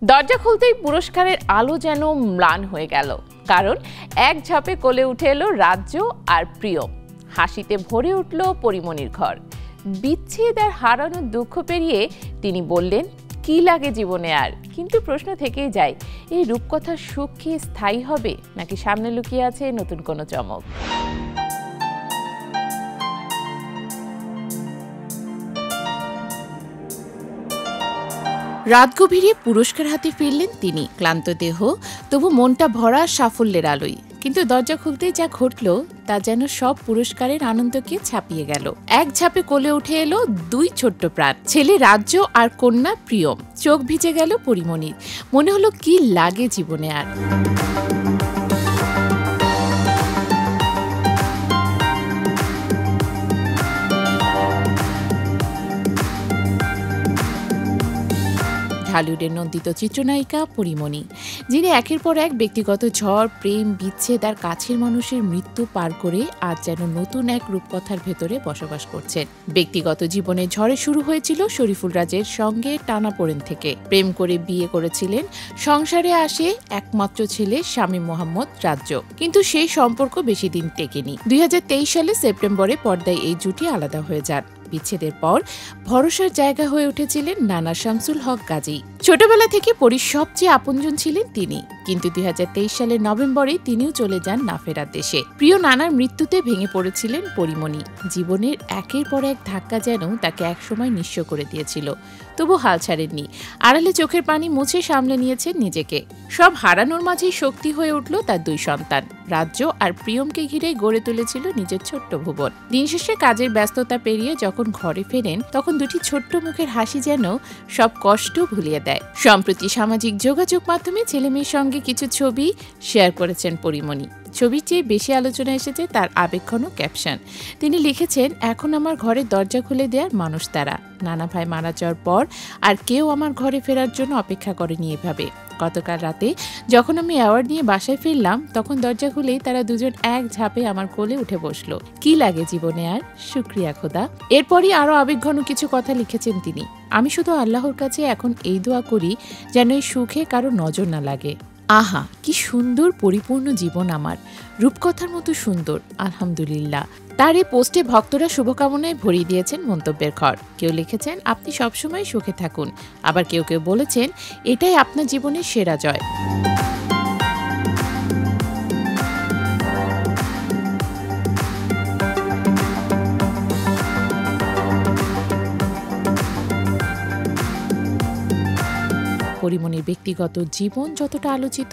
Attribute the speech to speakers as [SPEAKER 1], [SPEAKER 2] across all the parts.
[SPEAKER 1] দরজা খুলতেই পুরস্কারের আলো যেন ম্লান হয়ে গেল, কারণ এক ঝাপে কোলে উঠে এলো রাজ্য আর প্রিয়। হাসিতে ভরে উঠল পরিমণির ঘর। বিচ্ছেদ আর হারানোর দুঃখ পেরিয়ে তিনি বললেন, কি লাগে জীবনে আর। কিন্তু প্রশ্ন থেকেই যায়, এই রূপকথার সুখ কি স্থায়ী হবে, নাকি সামনে লুকিয়ে আছে নতুন কোনো চমক? রাত গভীরে পুরস্কার হাতে ফিরলেন তিনি। ক্লান্ত দেহ, তবু মনটা ভরা সাফল্যের আলোয়। কিন্তু দরজা খুলতেই যা ঘটল তা যেন সব পুরস্কারের আনন্দকে ছাপিয়ে গেল। এক ঝাপে কোলে উঠে এলো দুই ছোট্ট প্রাণ, ছেলে রাজ্য আর কন্যা প্রিয়ম। চোখ ভিজে গেল পরিমণির। মনে হলো, কি লাগে জীবনে আর। ঢালিউডের নন্দিত চিত্রনায়িকা পরিমণি, যিনি একের পর এক ব্যক্তিগত ঝড়, প্রেম, বিচ্ছেদ আর কাছের মানুষের মৃত্যু পার করে আজ যেন নতুন এক রূপকথার ভেতরে বসবাস করছেন। ব্যক্তিগত জীবনে ঝড়ে শুরু হয়েছিল শরীফুল রাজের সঙ্গে টানাপোড়েন থেকে। প্রেম করে বিয়ে করেছিলেন, সংসারে আসে একমাত্র ছেলে শামীম মোহাম্মদ রাজ্য। কিন্তু সেই সম্পর্ক বেশি দিন টেকেনি। 2023 সালে সেপ্টেম্বরে পর্দায় এই জুটি আলাদা হয়ে যান। বিচ্ছেদের পর ভরসার জায়গা হয়ে উঠেছিলেন নানা শামসুল হক গাজী। ছোটবেলা থেকে পরীর সবচেয়ে আপনজন ছিলেন তিনি। কিন্তু 2023 সালের নভেম্বরে তিনিও চলে যান না ফেরার দেশে। প্রিয় নানার মৃত্যুতে ভেঙে পড়েছিলেন পরিমণি। জীবনের একের পর এক ধাক্কা যেন তাকে একসময় নিঃস্ব করে দিয়েছিল, তবু হাল ছাড়েননি। আড়ালে চোখের পানি মুছে সামলে নিয়েছেন নিজেকে। সব হারানোর মাঝেই শক্তি হয়ে উঠল তার দুই সন্তান। রাজ্য আর প্রিয়মকে ঘিরেই গড়ে তুলেছিল নিজের ছোট্ট ভুবন। দিন শেষে কাজের ব্যস্ততা পেরিয়ে যখন ঘরে ফেরেন, তখন দুটি ছোট্ট মুখের হাসি যেন সব কষ্ট ভুলিয়ে দেয়। সম্প্রতি সামাজিক যোগাযোগ মাধ্যমে ছেলে মেয়ের সঙ্গে কিছু ছবি শেয়ার করেছেন পরিমণি। ছবির চেয়ে বেশি আলোচনা এসেছে তার আবেগঘন ক্যাপশন। তিনি লিখেছেন, এখন আমার ঘরের দরজা খুলে দেওয়ার মানুষ তারা। নানা ভাই মারা যাওয়ার পর আর কেউ আমার ঘরে ফেরার জন্য অপেক্ষা করেনি এভাবে। গতকাল রাতে যখন আমি অ্যাওয়ার্ড নিয়ে বাসায় ফিরলাম, তখন দরজা খুলেই তারা দুজন এক ঝাপে আমার কোলে উঠে বসলো। কি লাগে জীবনে আর, শুক্রিয়া খোদা। এরপরই আরো আবেগঘন কিছু কথা লিখেছেন তিনি। আমি শুধু আল্লাহর কাছে এখন এই দোয়া করি যেন এই সুখে কারো নজর না লাগে। আহা, কি সুন্দর পরিপূর্ণ জীবন আমার, রূপকথার মতো সুন্দর, আলহামদুলিল্লাহ। তার এই পোস্টে ভক্তরা শুভকামনায় ভরিয়ে দিয়েছেন মন্তব্যের ঘর। কেউ লিখেছেন, আপনি সবসময় সুখে থাকুন। আবার কেউ কেউ বলেছেন, এটাই আপনার জীবনের সেরা জয়। পরিমণির ব্যক্তিগত জীবন যতটা আলোচিত,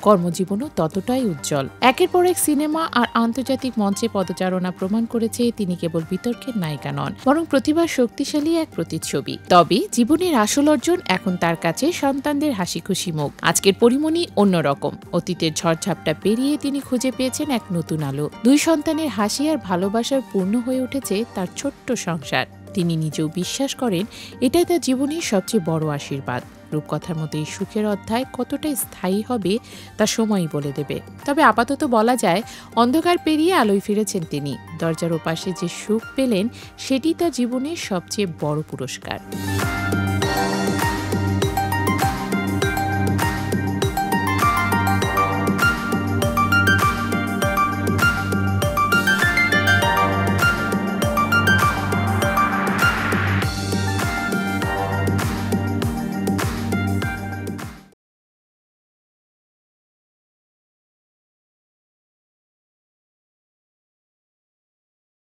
[SPEAKER 1] কর্মজীবনও ততটাই উজ্জ্বল। একের পর এক সিনেমা আর আন্তর্জাতিক মঞ্চে পদচারণা প্রমাণ করেছে তিনি কেবল বিতর্কের নায়িকা নন, বরং প্রতিভার শক্তিশালী এক প্রতিচ্ছবি। তবে জীবনের আসল অর্জন এখন তার কাছে সন্তানদের হাসি খুশি মুখ। আজকের পরিমণি অন্যরকম। অতীতের ঝড়ঝাপটা পেরিয়ে তিনি খুঁজে পেয়েছেন এক নতুন আলো। দুই সন্তানের হাসি আর ভালোবাসার পূর্ণ হয়ে উঠেছে তার ছোট্ট সংসার। তিনি নিজেও বিশ্বাস করেন, এটাই তার জীবনের সবচেয়ে বড় আশীর্বাদ। রূপকথার মতো এই সুখের অধ্যায় কতটা স্থায়ী হবে তা সময়ই বলে দেবে। তবে আপাতত বলা যায়, অন্ধকার পেরিয়ে আলোয় ফিরেছেন তিনি। দরজার ওপাশে যে সুখ পেলেন, সেটি তার জীবনের সবচেয়ে বড় পুরস্কার।